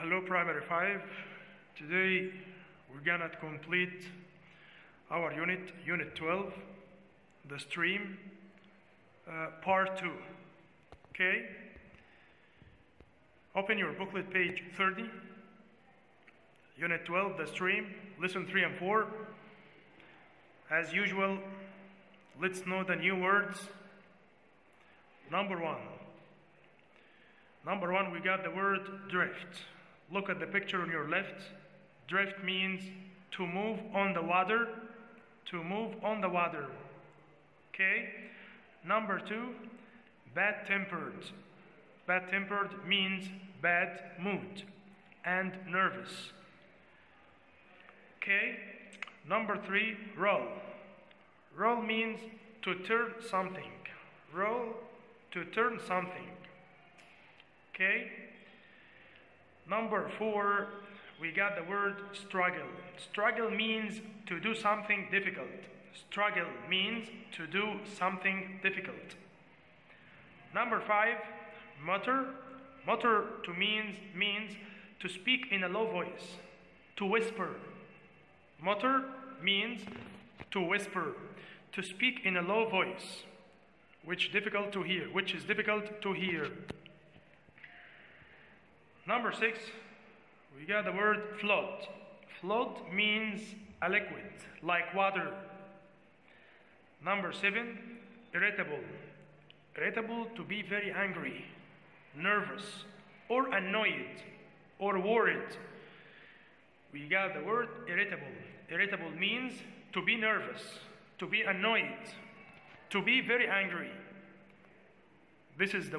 Hello Primary 5. Today we're gonna complete our unit 12, the stream, part 2. Okay? Open your booklet page 30. Unit 12, the stream, lesson 3 and 4. As usual, let's know the new words. Number one, we got the word drift. Look at the picture on your left. Drift means to move on the water. To move on the water. Okay? Number two, bad-tempered. Bad-tempered means bad mood and nervous. Okay? Number three, roll. Roll means to turn something. Roll, to turn something. Okay? Number four, we got the word struggle. Struggle means to do something difficult. Struggle means to do something difficult. Number five, mutter. Mutter means to speak in a low voice, to whisper. Mutter means to whisper, to speak in a low voice, which is difficult to hear. Number six, we got the word float. Float means a liquid, like water. Number seven, irritable. Irritable, to be very angry, nervous, or annoyed, or worried. We got the word irritable. Irritable means to be nervous, to be annoyed, to be very angry. This is the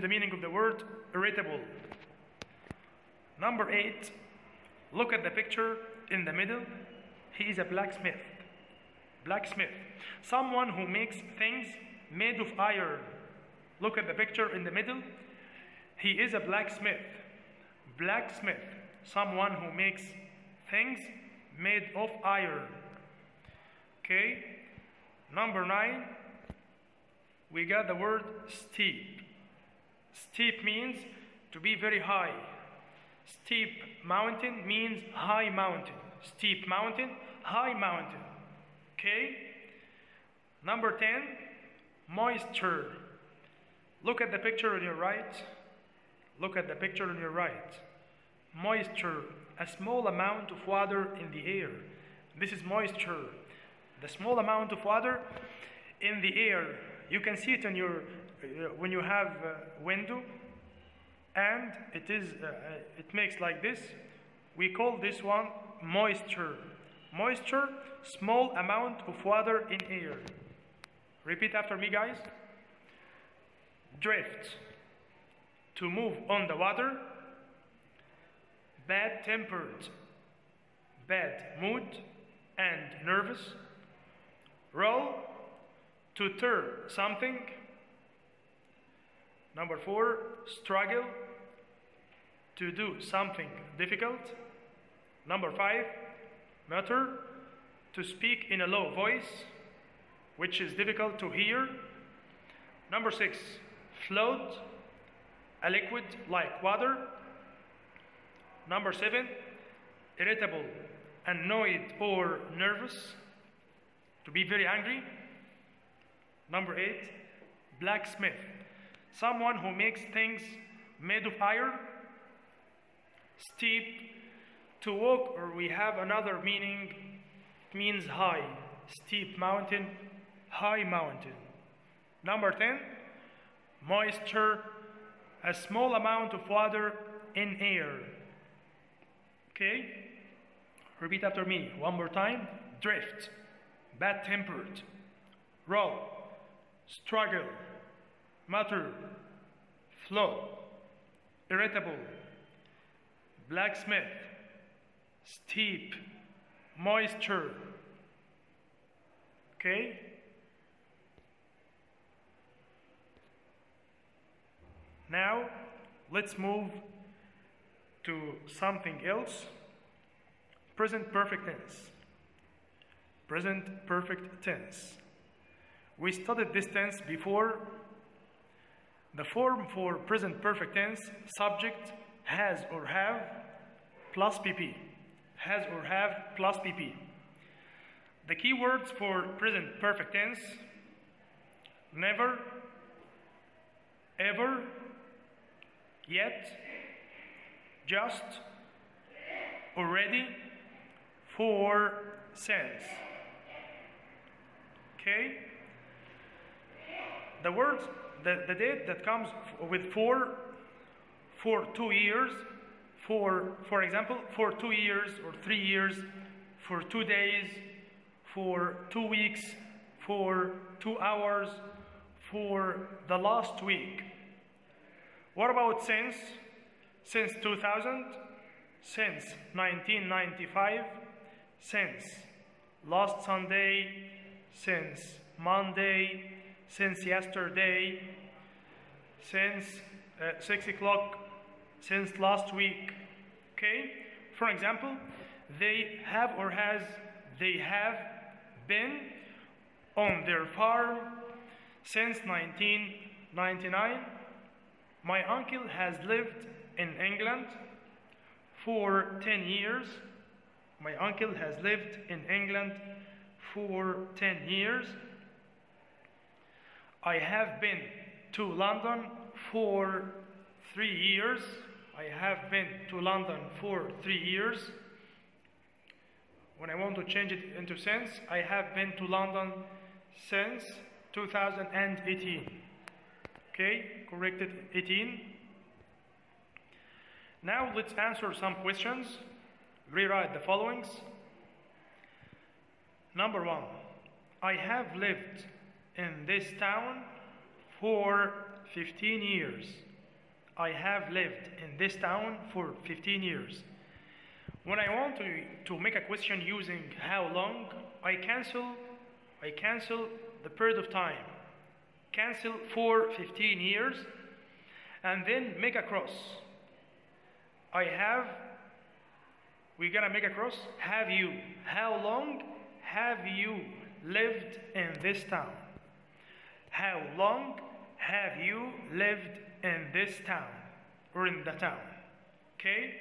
meaning of the word irritable. Number eight, look at the picture in the middle. He is a blacksmith. Blacksmith, someone who makes things made of iron. Look at the picture in the middle. He is a blacksmith. Blacksmith, someone who makes things made of iron. Okay? Number nine, we got the word steep. Steep means to be very high. Steep mountain means high mountain. Steep mountain, high mountain. Okay? Number 10, moisture. Look at the picture on your right. Look at the picture on your right. Moisture, a small amount of water in the air. This is moisture. The small amount of water in the air. You can see it on your when you have a window, and it makes like this. We call this one moisture. Moisture, small amount of water in air. Repeat after me, guys. Drift, to move on the water. Bad-tempered, bad mood and nervous. Roll, to turn something. Number four, struggle, to do something difficult. Number five, mutter, to speak in a low voice, which is difficult to hear. Number six, float, a liquid like water. Number seven, irritable, annoyed or nervous, to be very angry. Number eight, blacksmith, someone who makes things made of iron. Steep, to walk, or we have another meaning, it means high. Steep mountain, high mountain. Number 10, moisture, a small amount of water in air. Okay? Repeat after me one more time. Drift, bad-tempered. Roll, struggle, mutter, flow, irritable, blacksmith, steep, moisture. Okay? Now, let's move to something else. Present perfect tense. Present perfect tense. We studied this tense before. The form for present perfect tense, subject, has or have plus PP. Has or have plus PP. The key words for present perfect tense: never, ever, yet, just, already, for, since. Okay? The words, the date that comes with for 2 years, for example, for 2 years or 3 years, for 2 days, for 2 weeks, for 2 hours, for the last week. What about since? Since 2000, since 1995, since last Sunday, since Monday, since yesterday, since 6 o'clock, since last week. Okay? For example, they have or has, they have been on their farm since 1999. My uncle has lived in England for 10 years. My uncle has lived in England for 10 years. I have been to London for 3 years. I have been to London for 3 years. When I want to change it into since, I have been to London since 2018. Okay, corrected 18. Now let's answer some questions. Rewrite the followings. Number 1. I have lived in this town for 15 years. I have lived in this town for 15 years. When I want to make a question using how long, I cancel the period of time. Cancel for 15 years and then make a cross. We're gonna make a cross. Have you? How long have you lived in this town? How long have you lived in this town or in the town? Okay?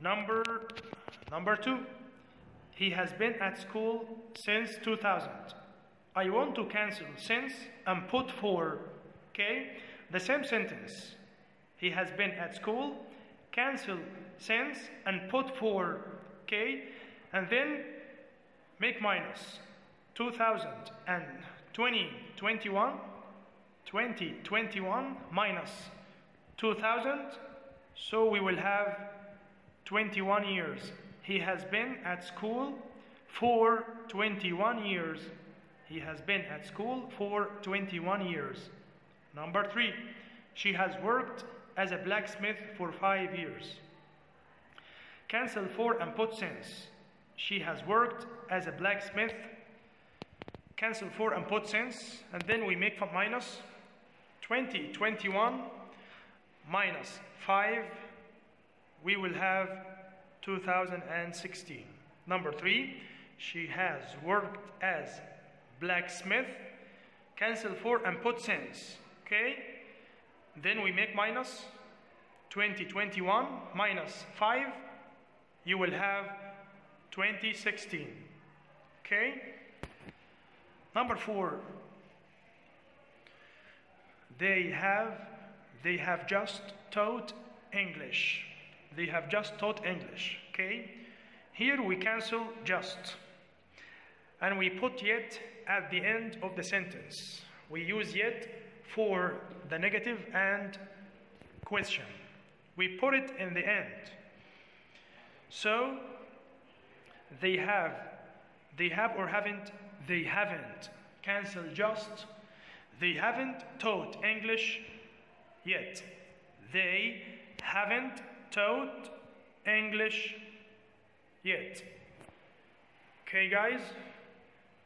Number 2. He has been at school since 2000. I want to cancel since and put for. Okay? The same sentence. He has been at school. Cancel since and put for. Okay? And then make minus 2021 minus 2000, so we will have 21 years. He has been at school for 21 years. He has been at school for 21 years. Number 3. She has worked as a blacksmith for 5 years. Cancel for and put since. She has worked as a blacksmith. Cancel for and put since, and then we make minus 2021 minus 5. We will have 2016. Number 3. She has worked as blacksmith. Cancel for and put since. Okay? Then we make minus 2021 minus 5. You will have 2016. Okay? Number 4. They have just taught English. They have just taught English. Okay? Here we cancel just. And we put yet at the end of the sentence. We use yet for the negative and question. We put it in the end. So, they have or haven't, they haven't. Cancel just. They haven't taught English yet. They haven't taught English yet. Okay, guys?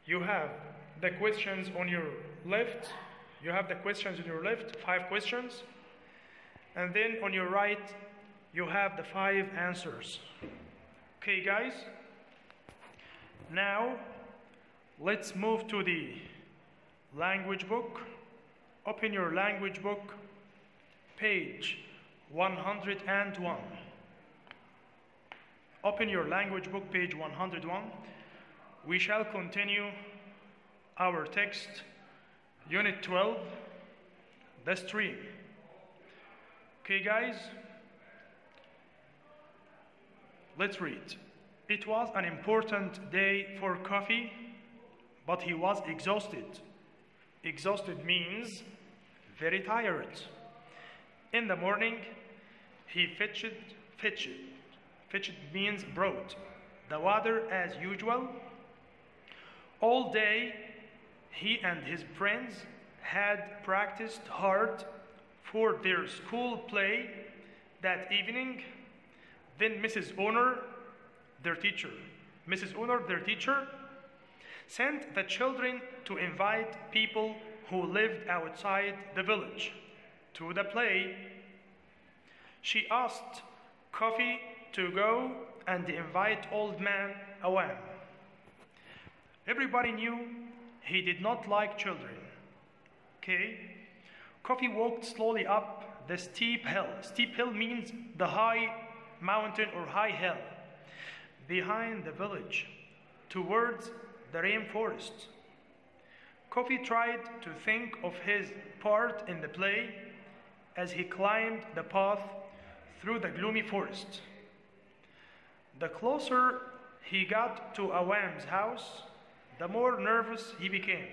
You have the questions on your left. You have the questions on your left, 5 questions. And then on your right, you have the 5 answers. Okay, guys? Now, let's move to the language book. Open your language book, page 101. Open your language book, page 101. We shall continue our text, Unit 12, the stream. Okay, guys, let's read. It was an important day for Coffee, but he was exhausted. Exhausted means very tired. In the morning, he fetched means brought the water as usual. All day, he and his friends had practiced hard for their school play that evening. Then Mrs. Owner, their teacher, sent the children to invite people who lived outside the village to the play. She asked Coffee to go and invite Old Man Awam. Everybody knew he did not like children. Okay? Coffee walked slowly up the steep hill. Steep hill means the high mountain or high hill behind the village towards the rainforest. Coffee tried to think of his part in the play as he climbed the path through the gloomy forest. The closer he got to Awam's house, the more nervous he became.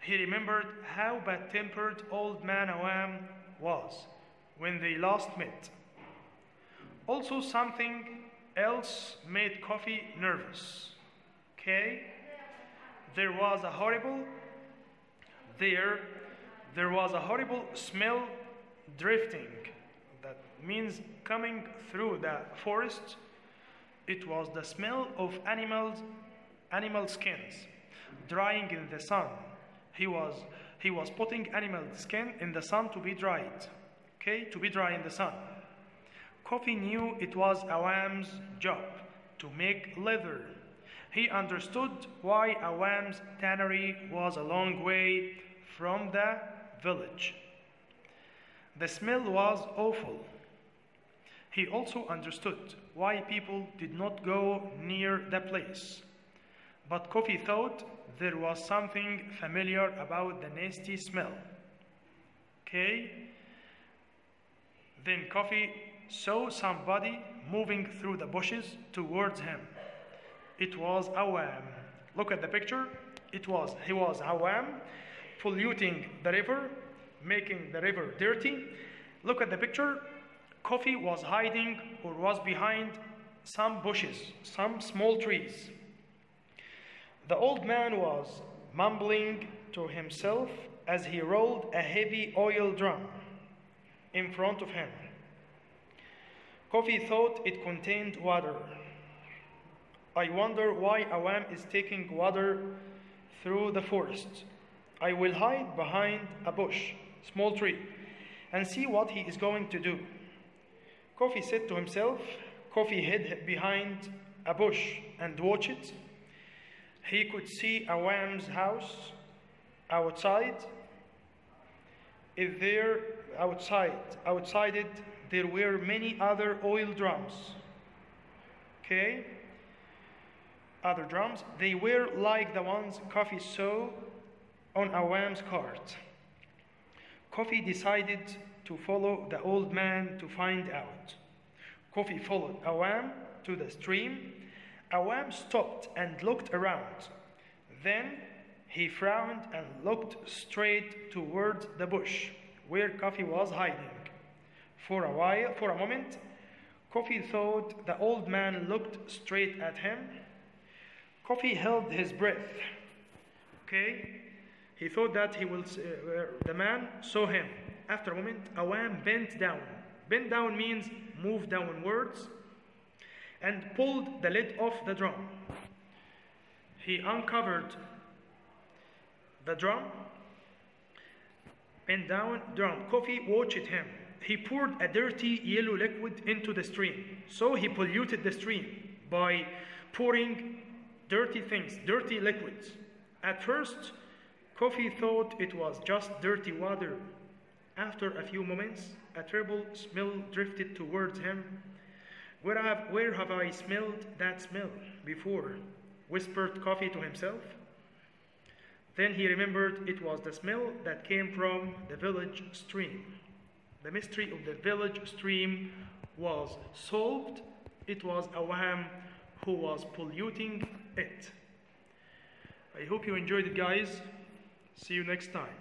He remembered how bad-tempered Old Man Awam was when they last met. Also, something else made Coffee nervous. Okay? There was a horrible smell drifting. That means coming through the forest. It was the smell of animal skins drying in the sun. He was putting animal skin in the sun to be dried. Okay, to be dry in the sun. Coffee knew it was Awam's job to make leather. He understood why Awam's tannery was a long way from the village. The smell was awful. He also understood why people did not go near the place. But Coffee thought there was something familiar about the nasty smell. Okay? Then Coffee saw somebody moving through the bushes towards him. It was Awam. Look at the picture. He was Awam, polluting the river, making the river dirty. Look at the picture. Coffee was hiding or was behind some bushes, some small trees. The old man was mumbling to himself as he rolled a heavy oil drum in front of him. Coffee thought it contained water. I wonder why Awam is taking water through the forest. I will hide behind a bush, small tree, and see what he is going to do. Coffee said to himself. Coffee hid behind a bush and watched. He could see Awam's house outside. Outside it, there were many other oil drums. Okay? Other drums. They were like the ones Coffee saw on Awam's cart. Coffee decided to follow the old man to find out. Coffee followed Awam to the stream. Awam stopped and looked around. Then he frowned and looked straight towards the bush where Coffee was hiding. For a moment, Coffee thought the old man looked straight at him. Coffee held his breath. Okay? He thought that the man saw him. After a moment, Awam bent down. Bent down means move downwards and pulled the lid off the drum. He uncovered the drum. Bent down drum. Coffee watched him. He poured a dirty yellow liquid into the stream. So he polluted the stream by pouring dirty things, dirty liquids. At first, Coffee thought it was just dirty water. After a few moments, a terrible smell drifted towards him. Where have I smelled that smell before? Whispered Coffee to himself. Then he remembered it was the smell that came from the village stream. The mystery of the village stream was solved. It was Awam who was polluting it. I hope you enjoyed it, guys. See you next time.